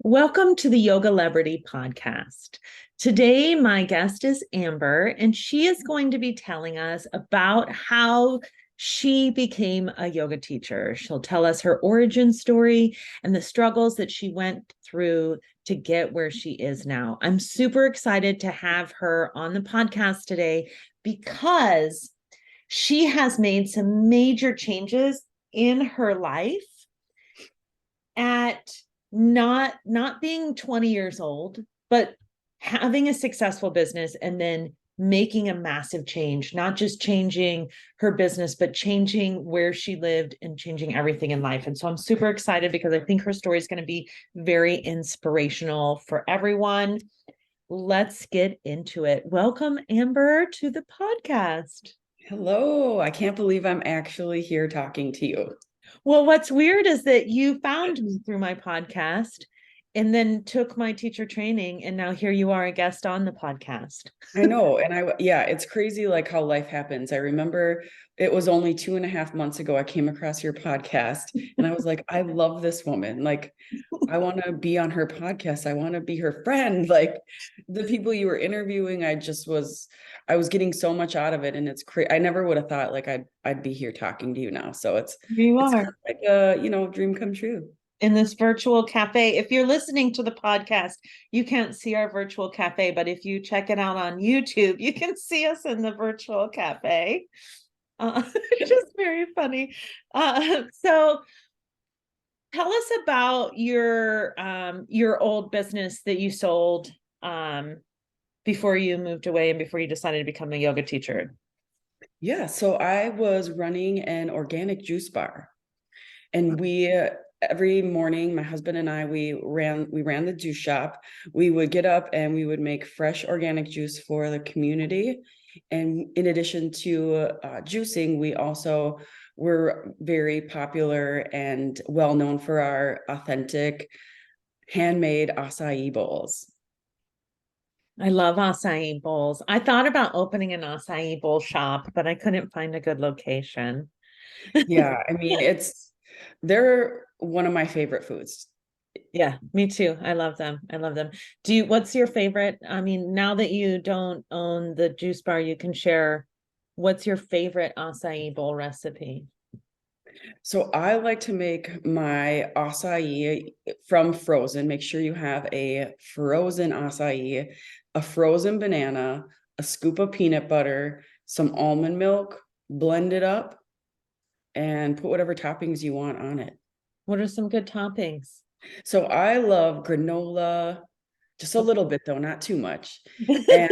Welcome to the Yogalebrity podcast. Today, my guest is Amber, and she is going to be telling us about how she became a yoga teacher. She'll tell us her origin story and the struggles that she went through to get where she is now. I'm super excited to have her on the podcast today because she has made some major changes in her life at not being 20 years old, but having a successful business and then making a massive change, not just changing her business, but changing where she lived and changing everything in life. And so I'm super excited because I think her story is going to be very inspirational for everyone. Let's get into it. Welcome, Amber, to the podcast. Hello, I can't believe I'm actually here talking to you. Well, what's weird is that you found me through my podcast and then took my teacher training, and now here you are, a guest on the podcast. I know, and yeah, it's crazy like how life happens. I remember it was only 2.5 months ago I came across your podcast and I was like, I love this woman. Like, I want to be on her podcast. I want to be her friend. Like the people you were interviewing, I was getting so much out of it. And it's crazy. I never would have thought like I'd be here talking to you now. So Here you it's kind are of like a, dream come true. in this virtual cafe. If you're listening to the podcast, you can't see our virtual cafe, but if you check it out on YouTube, you can see us in the virtual cafe. It's just very funny. So tell us about your old business that you sold before you moved away and before you decided to become a yoga teacher. Yeah, so I was running an organic juice bar, and we every morning, my husband and I, we ran the juice shop. We would get up and we would make fresh organic juice for the community. And in addition to juicing, we also were very popular and well known for our authentic handmade acai bowls. I love acai bowls. I thought about opening an acai bowl shop, but I couldn't find a good location. Yeah, I mean, they're one of my favorite foods. Yeah, me too. I love them. I love them. What's your favorite? I mean, now that you don't own the juice bar, you can share what's your favorite acai bowl recipe? So I like to make my acai from frozen. Make sure you have a frozen acai, a frozen banana, a scoop of peanut butter, some almond milk, blend it up, and put whatever toppings you want on it. What are some good toppings? So I love granola, just a little bit though, not too much. And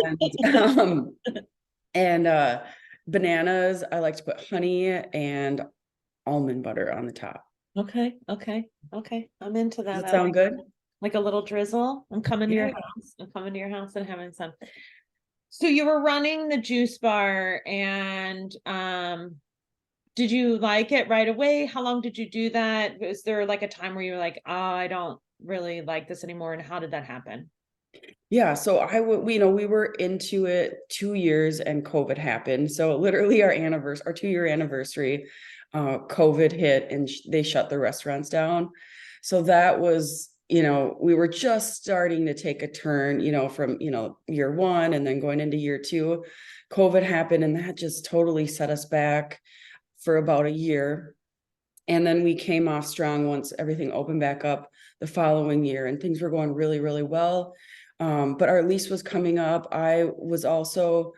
um and bananas, I like to put honey and almond butter on the top. Okay, okay, okay. I'm into Does that. it I sound good? like a little drizzle. I'm coming to your Yeah. house. I'm coming to your house and having some. So you were running the juice bar and did you like it right away? How long did you do that? Was there like a time where you were like, oh, I don't really like this anymore? And how did that happen? Yeah, so we were into it 2 years and COVID happened. So literally our 2-year anniversary, COVID hit and they shut the restaurants down. So that was, we were just starting to take a turn, from, year one and then going into year two. COVID happened and that just totally set us back for about a year. And then we came off strong once everything opened back up the following year and things were going really, really well. But our lease was coming up. I was also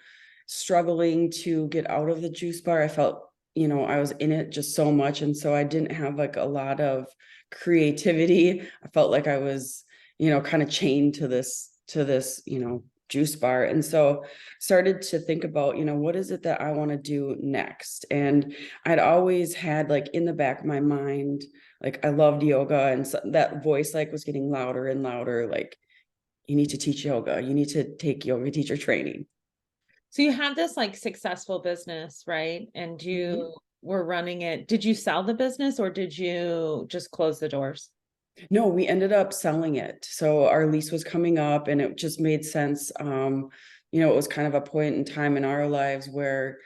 struggling to get out of the juice bar. I felt, I was in it just so much. And so I didn't have like a lot of creativity. I felt like I was, kind of chained to this, juice bar. And so started to think about, what is it that I want to do next? And I'd always had like in the back of my mind, like I loved yoga and so that voice like was getting louder and louder, like you need to teach yoga. You need to take yoga teacher training. So you had this like successful business, right? And Mhm. you were running it. Did you sell the business or did you just close the doors? No, we ended up selling it. So our lease was coming up and it just made sense. It was kind of a point in time in our lives where,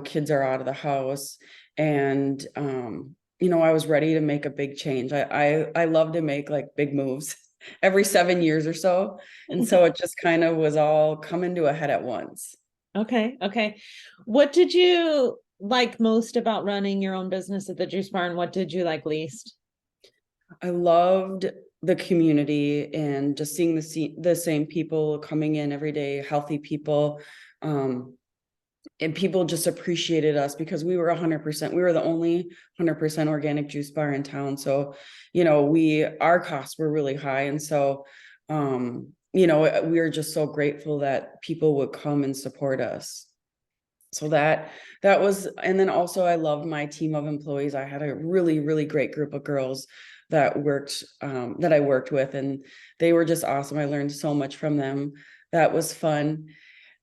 kids are out of the house and I was ready to make a big change. I love to make like big moves. every 7 years or so. And so it just kind of was all coming to a head at once. Okay. Okay. What did you like most about running your own business at the juice bar, and what did you like least? I loved the community and just seeing the same people coming in every day, healthy people. Um, and people just appreciated us because we were 100%, we were the only 100% organic juice bar in town. So, our costs were really high. And so, we were just so grateful that people would come and support us. So that was, and then also I loved my team of employees. I had a really, really great group of girls that I worked with, and they were just awesome. I learned so much from them. That was fun.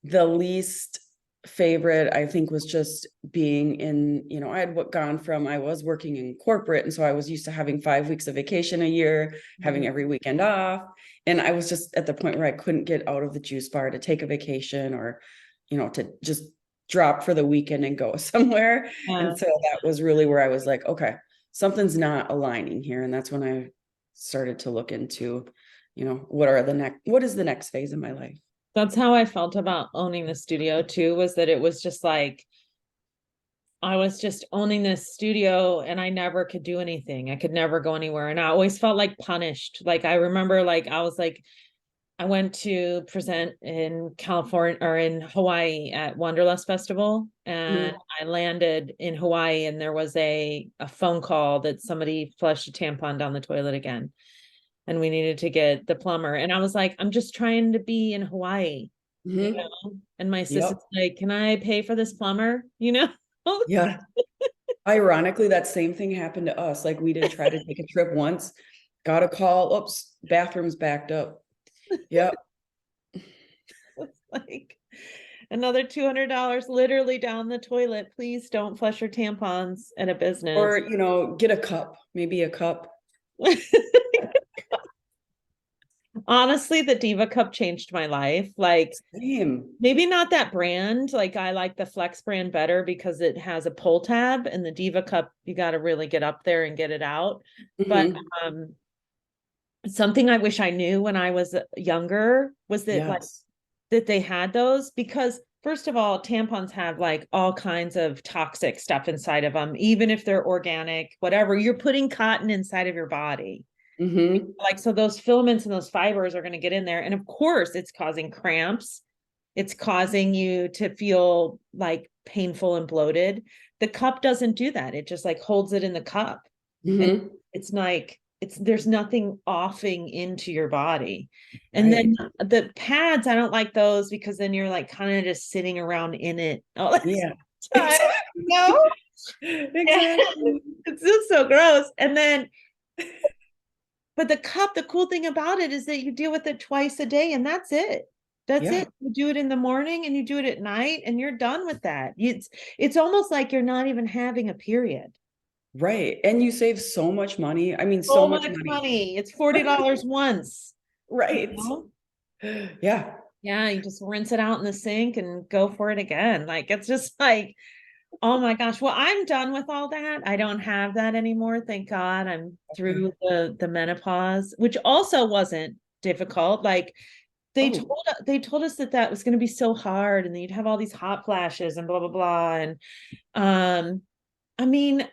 The least favorite, I think, was just being in, I had gone from, I was working in corporate. And so I was used to having 5 weeks of vacation a year, having every weekend off. And I was just at the point where I couldn't get out of the juice bar to take a vacation or, to just drop for the weekend and go somewhere. Yeah. And so that was really where I was like, okay, something's not aligning here. And that's when I started to look into, what is the next phase of my life? That's how I felt about owning the studio too, was that it was just like I was just owning this studio and I never could do anything. I could never go anywhere. And I always felt like punished. Like I remember like I was like I went to present in California or in Hawaii at Wanderlust Festival, and Mhm. I landed in Hawaii and there was a phone call that somebody flushed a tampon down the toilet again. And we needed to get the plumber. And I was like, I'm just trying to be in Hawaii, you Mhm. know? And my Yep. assistant's like, can I pay for this plumber? Yeah. Ironically, that same thing happened to us. Like we did try to take a trip once, got a call. Oops, bathroom's backed up. Yep. It's like another $200 literally down the toilet. Please don't flush your tampons at a business. Or, get a cup, maybe a cup. Honestly, the Diva Cup changed my life. Like, Same. maybe not that brand. Like, I like the Flex brand better because it has a pull tab, and the Diva Cup, you got to really get up there and get it out. But Mhm. something I wish I knew when I was younger was that, like, Yes. that they had those because first of all, tampons have like all kinds of toxic stuff inside of them, even if they're organic, whatever. You're putting cotton inside of your body. Hmm. Like, so those filaments and those fibers are going to get in there. And of course, it's causing cramps. It's causing you to feel like painful and bloated. The cup doesn't do that. It just like holds it in the cup. And Hmm. it's like, there's nothing offing into your body. And then Right. the pads, I don't like those because then you're like kind of just sitting around in it all the Yeah. time. No, Exactly. it's just so gross. And then but the cup, the cool thing about it is that you deal with it twice a day and that's it. That's Yeah. it. You do it in the morning and you do it at night and you're done with that. It's almost like you're not even having a period. Right. And you save so much money. I mean, so So much much money. money. It's $40 once. You Right. know? Yeah. Yeah, you just rinse it out in the sink and go for it again. Like it's just like, oh my gosh. Well, I'm done with all that. I don't have that anymore. Thank God. I'm Okay. through the menopause, which also wasn't difficult. Like Oh. they told us that that was going to be so hard and then you'd have all these hot flashes and blah blah blah. And um I mean,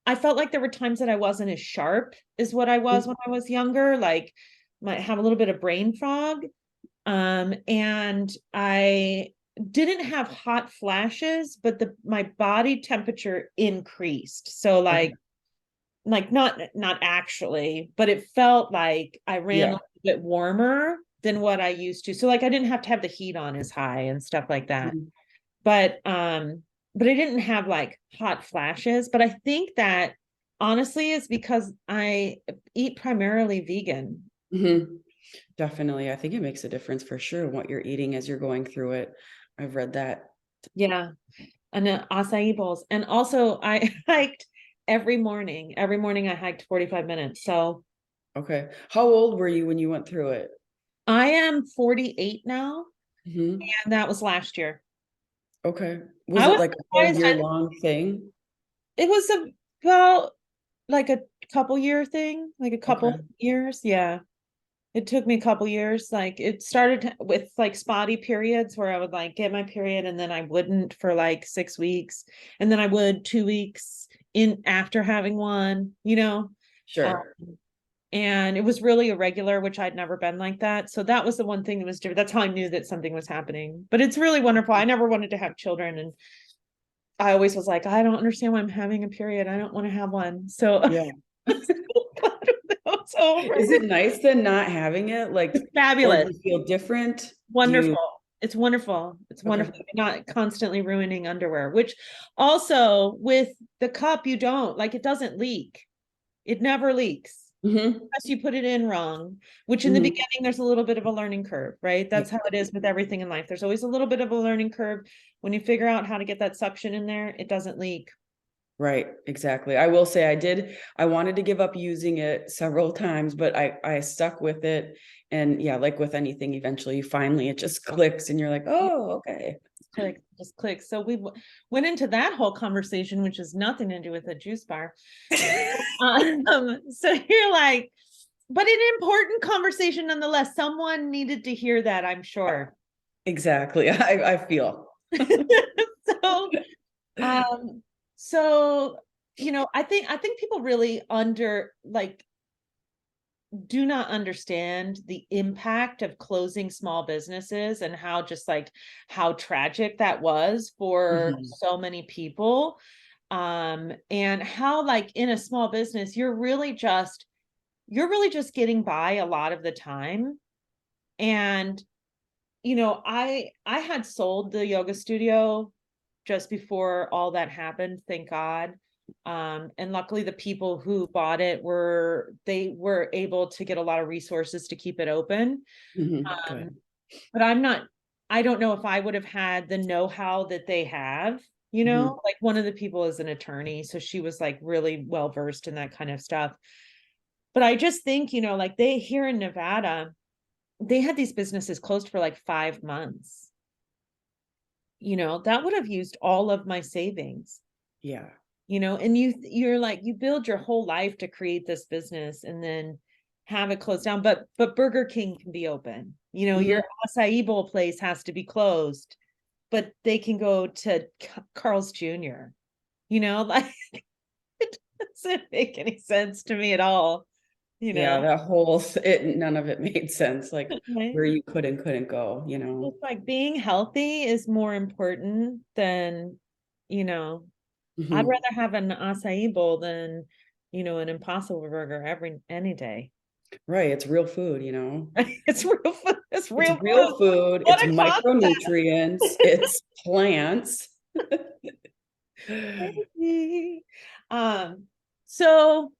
I felt like there were times that I wasn't as sharp as what I was when I was younger, like might have a little bit of brain fog. And I didn't have hot flashes, but my body temperature increased. So Okay. like not actually, but it felt like I ran a Yeah. little bit warmer than what I used to. So like I didn't have to have the heat on as high and stuff like that. Mhm. But but I didn't have like hot flashes. But I think that honestly is because I eat primarily vegan. Mhm. Definitely. I think it makes a difference for sure what you're eating as you're going through it. I've read that. Yeah. And acai bowls. And also I hiked every morning. Every morning I hiked 45 minutes. So Okay. How old were you when you went through it? I am 48 now, Hmm. and that was last year. Okay. Was I it was like a whole surprised. year long thing? It was about like a couple year thing, like a couple Okay. years. Yeah. It took me a couple years. Like it started with like spotty periods where I would like get my period and then I wouldn't for like 6 weeks. And then I would 2 weeks in after having one, you know. Um, Sure. and it was really irregular, which I'd never been like that. So that was the one thing that was different. That's how I knew that something was happening. But it's really wonderful. I never wanted to have children, and I always was like, I don't understand why I'm having a period. I don't want to have one. So Yeah. I'm so glad it's over. Is it nice then not having it? Like, It's or do fabulous. you feel different? Do Wonderful. you? It's wonderful. It's Okay. wonderful. You're not constantly ruining underwear, which also with the cup, you don't like it doesn't leak. It never leaks. Hmm. Unless you put it in wrong, which in the Hmm. beginning, there's a little bit of a learning curve, right? Yeah. That's how it is with everything in life. There's always a little bit of a learning curve. When you figure out how to get that suction in there, it doesn't leak. Right, exactly. I will say I wanted to give up using it several times, but I stuck with it. And yeah, like with anything, eventually finally it just clicks and you're like, oh, okay. Just click. So we went into that whole conversation, which has nothing to do with a juice bar. So you're like, but an important conversation nonetheless. Someone needed to hear that, I'm sure. Exactly. I feel. So, um, so I think people really do not understand the impact of closing small businesses and how just like how tragic that was for Mhm. so many people. And how like in a small business, you're really just getting by a lot of the time. And I had sold the yoga studio just before all that happened, thank God. And luckily the people who bought it were able to get a lot of resources to keep it open. Mhm. Um, Good. but I don't know if I would have had the know-how that they have, Mhm. like one of the people is an attorney, so she was like really well versed in that kind of stuff. But I just think, like they here in Nevada, they had these businesses closed for like 5 months. That would have used all of my savings. Yeah. And you're like you build your whole life to create this business and then have it closed down, but Burger King can be open. Mhm. Your acai bowl place has to be closed, but they can go to Carl's Jr. Like it doesn't make any sense to me at all, you Yeah, know. that whole it none of it made sense, like Right? where you could and couldn't go. It's like being healthy is more important than, you know, I'd Mhm. rather have an acai bowl than, an impossible burger any day. Right, it's real food. It's real food. It's It's real real food. food, What it's a concept. micronutrients, it's plants. Um, so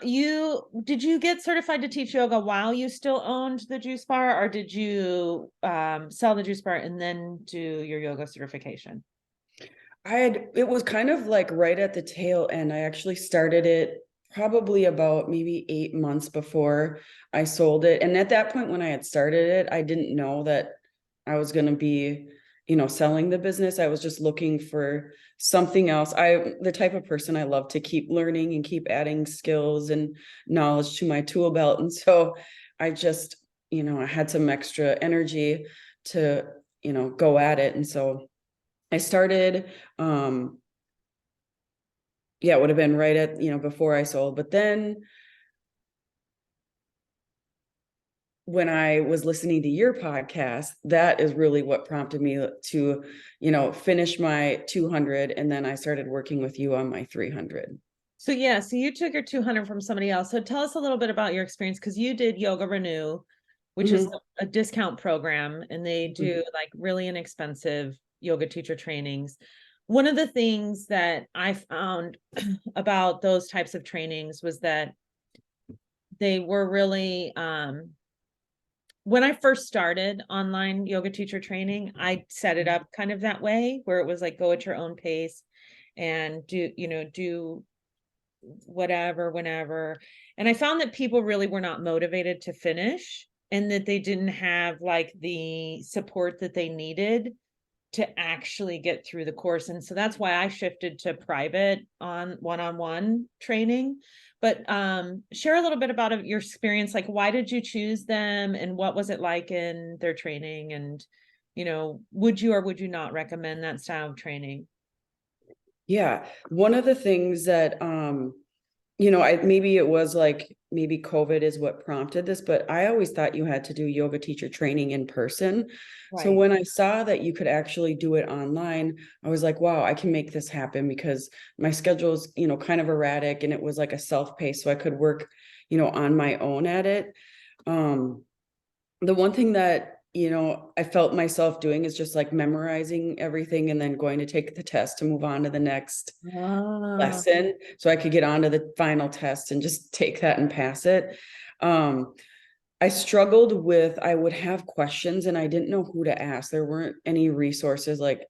you did you get certified to teach yoga while you still owned the juice bar, or did you sell the juice bar and then do your yoga certification? It was kind of like right at the tail end. I actually started it probably about maybe 8 months before I sold it. And at that point, when I had started it, I didn't know that I was going to be selling the business. I was just looking for something else. The type of person I love to keep learning and keep adding skills and knowledge to my tool belt. And so I just I had some extra energy to go at it. And so I started, yeah, it would have been right at before I sold. But then when I was listening to your podcast, that is really what prompted me to finish my 200. And then I started working with you on my 300. So yeah, so you took your 200 from somebody else. So tell us a little bit about your experience, because you did Yoga Renew, which is Mhm. a discount program, and they do Mhm. like really inexpensive yoga teacher trainings. One of the things that I found about those types of trainings was that they were really when I first started online yoga teacher training, I set it up kind of that way where it was like go at your own pace and do whatever, whenever. And I found that people really were not motivated to finish and that they didn't have like the support that they needed to actually get through the course. And so that's why I shifted to private on one-on-one training. But share a little bit about your experience. Like, why did you choose them and what was it like in their training? And, would you or would you not recommend that style of training? Yeah. One of the things that, maybe it was like, maybe COVID is what prompted this, but I always thought you had to do yoga teacher training in person. So Right. when I saw that you could actually do it online, I was like, wow, I can make this happen because my schedule is, kind of erratic, and it was like a self-paced, so I could work, on my own at it. Um, the one thing that, I felt myself doing is just like memorizing everything and then going to take the test to move on to the next Ah, lesson so I could get on to the final test and just take that and pass it. Um, I struggled with, I would have questions and I didn't know who to ask. There weren't any resources like,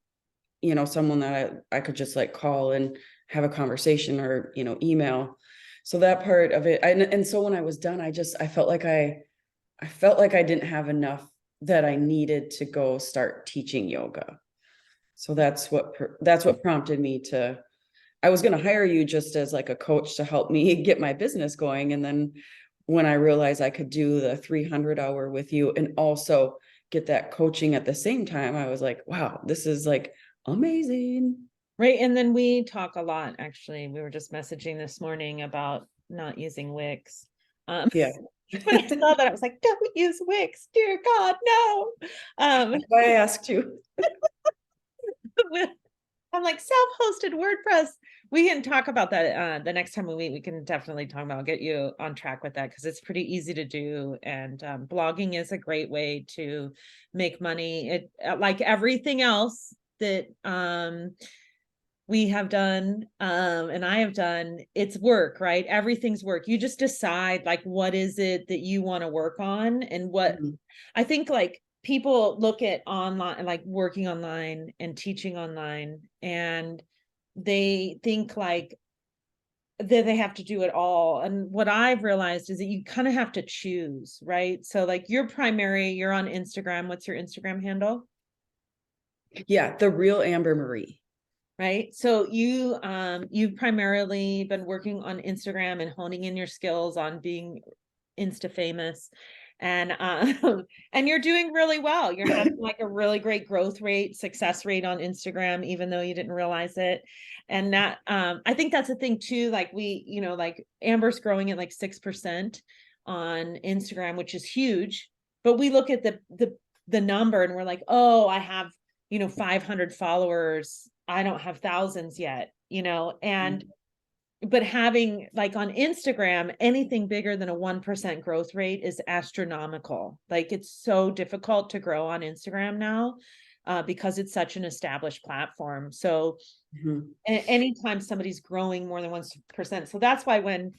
someone that I could just like call and have a conversation or, email. So that part of it, and so when I was done, I felt like I felt like I didn't have enough that I needed to go start teaching yoga. So that's what prompted me to, I was going to hire you just as like a coach to help me get my business going. And then when I realized I could do the 300-hour with you and also get that coaching at the same time, I was like, wow, this is like amazing. right. And then we talk a lot, actually. We were just messaging this morning about not using Wix. Yeah. When I saw that, I was like, don't use Wix, dear God, no. That's why I asked you. I'm like, self-hosted WordPress. We can talk about that the next time we meet. We can definitely talk about, get you on track with that because it's pretty easy to do. And blogging is a great way to make money. It like everything else that we have done and I have done, it's work, right? Everything's work. You just decide like what is it that you want to work on, and what Mhm. I think like people look at online, like working online and teaching online, and they think like that they have to do it all. And what I've realized is that you kind of have to choose, right? So like you're on Instagram. What's your Instagram handle? Yeah, the real Amber Marie. Right. So you've primarily been working on Instagram and honing in your skills on being Insta famous. And and you're doing really well. You're having like a really great growth rate, success rate on Instagram, even though you didn't realize it. And that I think that's a thing too. Like like Amber's growing at like 6% on Instagram, which is huge. But we look at the number and we're like, oh, I have 500 followers. I don't have thousands yet, and but having like on Instagram, anything bigger than a 1% growth rate is astronomical. Like it's so difficult to grow on Instagram now because it's such an established platform. So Mhm. anytime somebody's growing more than 1%. So that's why when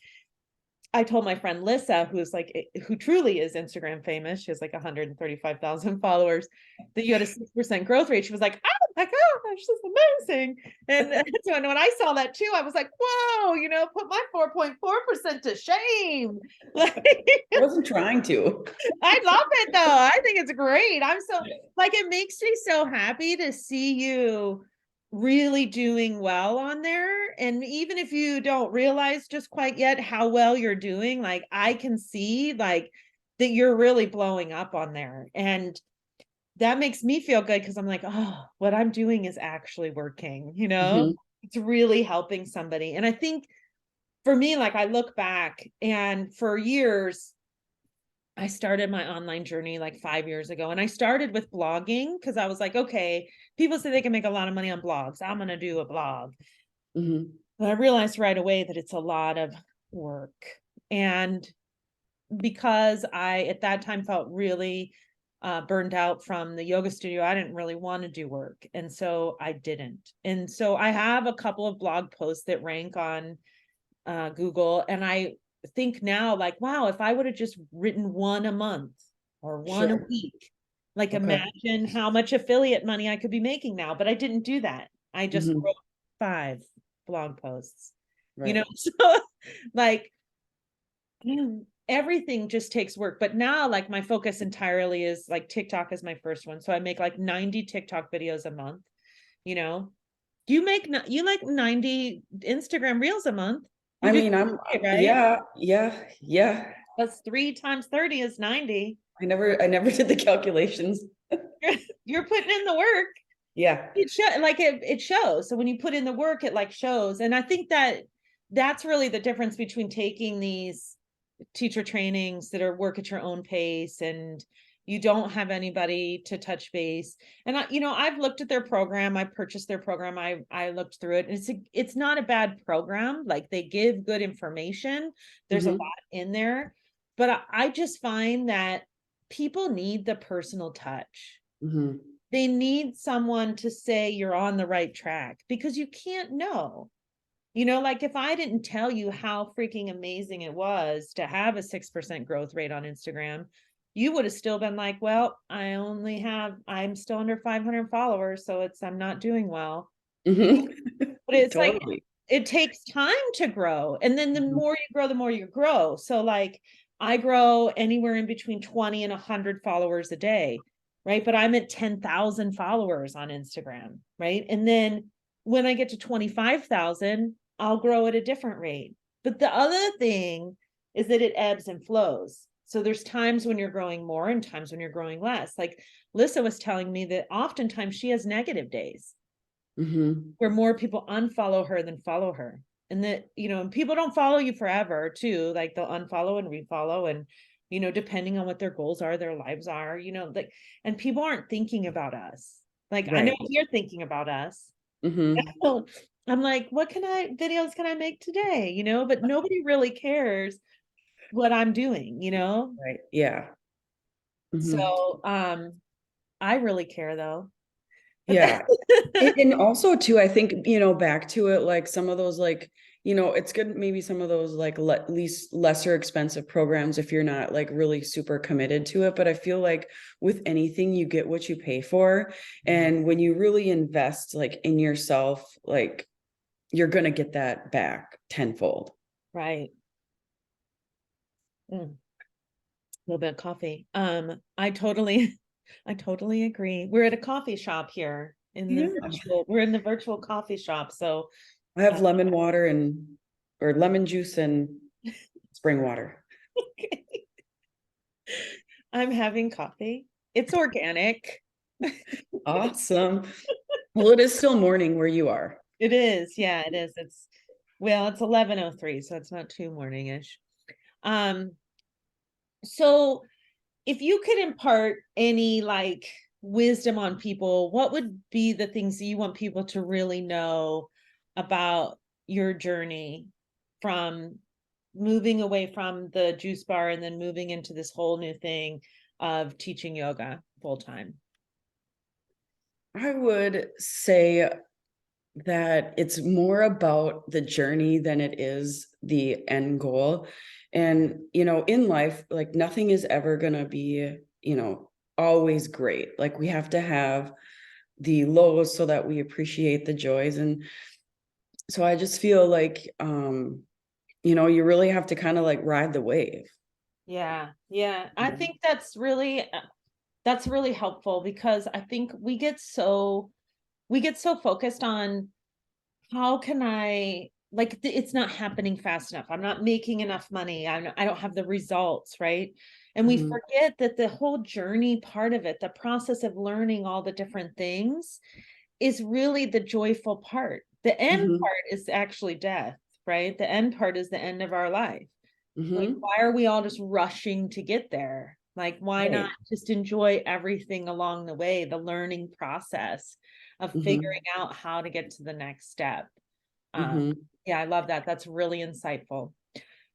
I told my friend Lissa, who truly is Instagram famous, she has like 135,000 followers, that you had a 6% growth rate. She was like, oh my gosh, this is amazing. And so when I saw that too, I was like, whoa, put my 4.4% to shame. Like, I wasn't trying to. I love it though. I think it's great. I'm so like, it makes me so happy to see you really doing well on there. And even if you don't realize just quite yet how well you're doing, like I can see like that you're really blowing up on there. And that makes me feel good because I'm like, oh, what I'm doing is actually working, Mhm. It's really helping somebody. And I think for me, like I look back and for years, I started my online journey like 5 years ago, and I started with blogging because I was like, okay, people say they can make a lot of money on blogs. I'm going to do a blog. Mhm. But I realized right away that it's a lot of work. And because I, at that time, felt really burned out from the yoga studio, I didn't really want to do work. And so I didn't. And so I have a couple of blog posts that rank on Google. And I think now, like, wow, if I would have just written one a month or one a Sure. week, like Okay. imagine how much affiliate money I could be making now. But I didn't do that. I just Mhm. wrote 5 blog posts, Right. so like everything just takes work. But now like my focus entirely is like TikTok is my first one. So I make like 90 TikTok videos a month, you know. You like 90 Instagram reels a month. I You're doing mean, it, right? yeah. That's 3 times 30 is 90. I never did the calculations. You're putting in the work. Yeah. It shows. So when you put in the work, it like shows. And I think that that's really the difference between taking these teacher trainings that are work at your own pace and you don't have anybody to touch base. And I've looked at their program. I purchased their program. I looked through it. And it's not a bad program. Like they give good information. There's a lot in there, but I just find that people need the personal touch. They need someone to say you're on the right track because you can't know. Like if I didn't tell you how freaking amazing it was to have a 6% growth rate on Instagram, you would have still been like, well, I'm still under 500 followers. So I'm not doing well. But it's like, Totally. it takes time to grow. And then the more you grow, the more you grow. So like I grow anywhere in between 20 and 100 followers a day, right? But I'm at 10,000 followers on Instagram, right? And then when I get to 25,000, I'll grow at a different rate. But the other thing is that it ebbs and flows. So there's times when you're growing more and times when you're growing less. Like Lissa was telling me that oftentimes she has negative days where more people unfollow her than follow her. And that, and people don't follow you forever too. Like they'll unfollow and refollow and, depending on what their goals are, their lives are, like, and people aren't thinking about us. Like, I know Right. you're thinking about us. So I'm like, what videos can I make today? But nobody really cares what I'm doing, Right. Yeah. So, I really care though. But Yeah. And also too, I think, back to it, like some of those, like, it's good, maybe some of those like least lesser expensive programs if you're not like really super committed to it. But I feel like with anything, you get what you pay for. And when you really invest like in yourself, like you're going to get that back tenfold. right. A little bit of coffee. I totally agree. We're at a coffee shop here Yeah. we're in the virtual coffee shop. So I have lemon water or lemon juice and spring water. I'm having coffee. It's organic. Awesome. Well, it is still morning where you are. It is. Yeah, it is. It's 11:03, so it's not too morningish. Um, so if you could impart any like wisdom on people, what would be the things that you want people to really know about your journey from moving away from the juice bar and then moving into this whole new thing of teaching yoga full time? I would say that it's more about the journey than it is the end goal. And, in life, like nothing is ever going to be, always great. Like we have to have the lows so that we appreciate the joys. And so I just feel like, you really have to kind of like ride the wave. Yeah. Yeah. I think that's really helpful because I think we get so focused on how can I like it's not happening fast enough. I'm not making enough money. I don't have the results, right? And we forget that the whole journey part of it, the process of learning all the different things is really the joyful part. The end part is actually death, right? The end part is the end of our life. Like, why are we all just rushing to get there? Like, why not Right. just enjoy everything along the way, the learning process of figuring out how to get to the next step? Um, yeah, I love that. That's really insightful.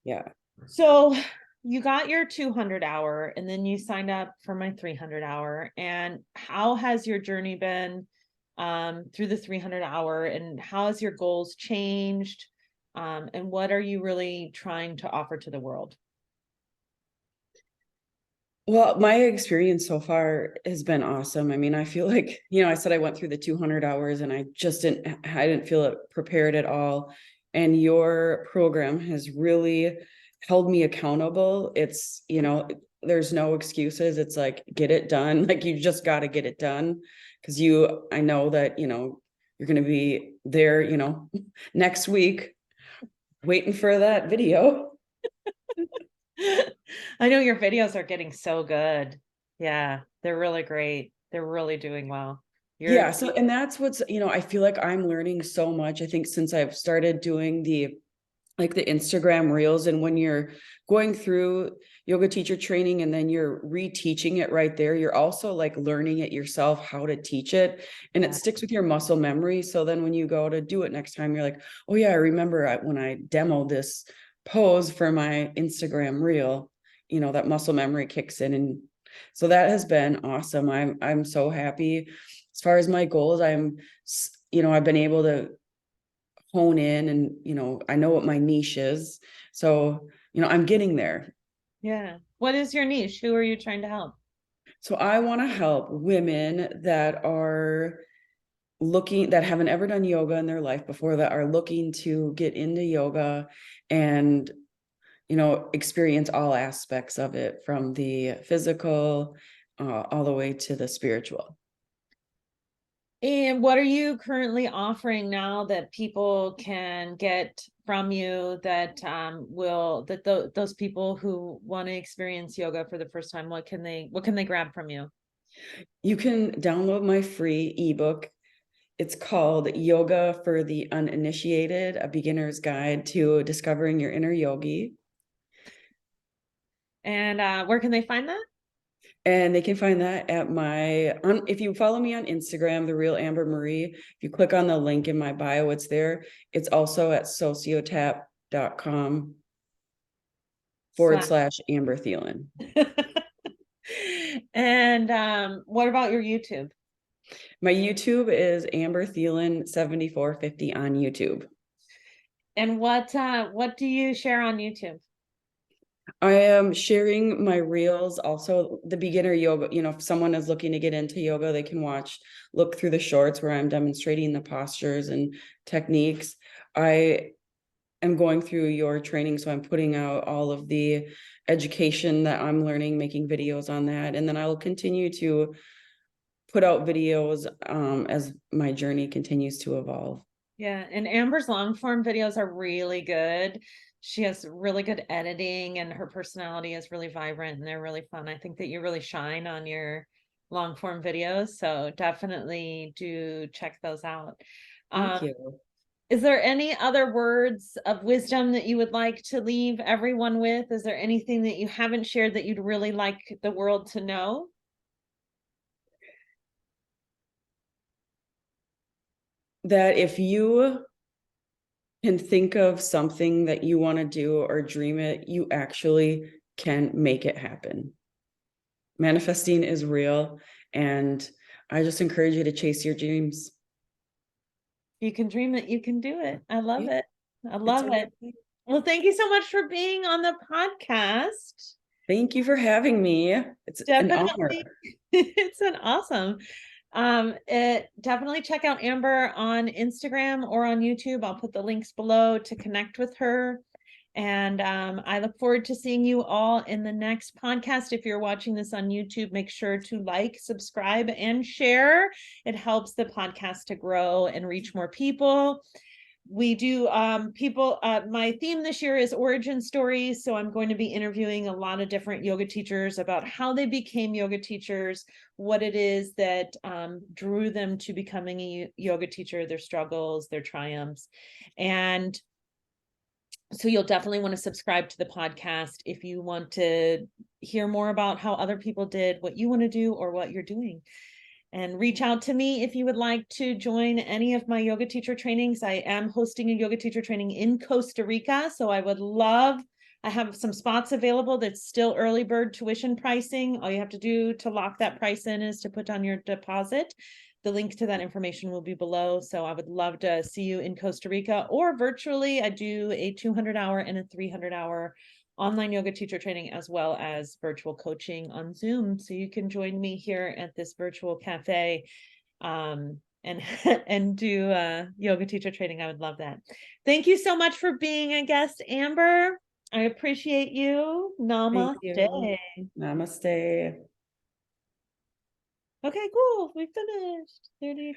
Yeah. So you got your 200 hour and then you signed up for my 300 hour. And how has your journey been through the 300 hour and how has your goals changed? And what are you really trying to offer to the world? Well, my experience so far has been awesome. I mean, I feel like, I said I went through the 200 hours and I didn't feel prepared at all. And your program has really held me accountable. It's, there's no excuses. It's like, get it done. Like, you just got to get it done. Cause I know that, you're going to be there, next week waiting for that video. I know your videos are getting so good. Yeah, they're really great. They're really doing well. Yeah. So, and that's what's, I feel like I'm learning so much. I think since I've started doing the Instagram reels, and when you're going through yoga teacher training and then you're reteaching it right there, you're also like learning it yourself how to teach it, and it sticks with your muscle memory. So then when you go to do it next time, you're like, oh yeah, I remember when I demoed this pose for my Instagram reel, that muscle memory kicks in. And so that has been awesome. I'm so happy. As far as my goals, I've been able to hone in, and I know what my niche is. So, I'm getting there. Yeah. What is your niche? Who are you trying to help? So I want to help women that haven't ever done yoga in their life before, that are looking to get into yoga and, experience all aspects of it, from the physical all the way to the spiritual. And what are you currently offering now that people can get from you, that those people who want to experience yoga for the first time, what can they grab from you? You can download my free ebook. It's called Yoga for the Uninitiated, a beginner's guide to discovering your inner yogi. And where can they find that? And they can find that at if you follow me on Instagram, The Real Amber Marie, if you click on the link in my bio, it's there. It's also at sociotap.com / Amber Thielen. And what about your YouTube? My YouTube is Amber Thielen 7450 on YouTube. And what do you share on YouTube? I am sharing my reels, also the beginner yoga. If someone is looking to get into yoga, they can look through the shorts where I'm demonstrating the postures and techniques. I am going through your training, so I'm putting out all of the education that I'm learning, making videos on that. And then I will continue to put out videos as my journey continues to evolve. Yeah, and Amber's long form videos are really good. She has really good editing, and her personality is really vibrant, and they're really fun. I think that you really shine on your long form videos, so definitely do check those out. Thank you. Is there any other words of wisdom that you would like to leave everyone with? Is there anything that you haven't shared that you'd really like the world to know? That if you can think of something that you want to do or dream it, you actually can make it happen. Manifesting is real, and I just encourage you to chase your dreams. You can dream it, you can do it. I love it. I love it. Okay. Well, thank you so much for being on the podcast. Thank you for having me. It's an honor. Definitely. It's an awesome. Definitely check out Amber on Instagram or on YouTube. I'll put the links below to connect with her. And I look forward to seeing you all in the next podcast. If you're watching this on YouTube, make sure to like, subscribe, and share. It helps the podcast to grow and reach more people. We do my theme this year is origin stories. So I'm going to be interviewing a lot of different yoga teachers about how they became yoga teachers, what it is that drew them to becoming a yoga teacher, their struggles, their triumphs. And so you'll definitely want to subscribe to the podcast if you want to hear more about how other people did what you want to do or what you're doing. And reach out to me if you would like to join any of my yoga teacher trainings. I am hosting a yoga teacher training in Costa Rica, so I have some spots available. That's still early bird tuition pricing. All you have to do to lock that price in is to put down your deposit. The link to that information will be below. So I would love to see you in Costa Rica or virtually. I do a 200-hour and a 300-hour online yoga teacher training, as well as virtual coaching on Zoom. So you can join me here at this virtual cafe and and do yoga teacher training. I would love that. Thank you so much for being a guest, Amber. I appreciate you. Thank you. Namaste. Namaste. Okay, cool. We finished. 30.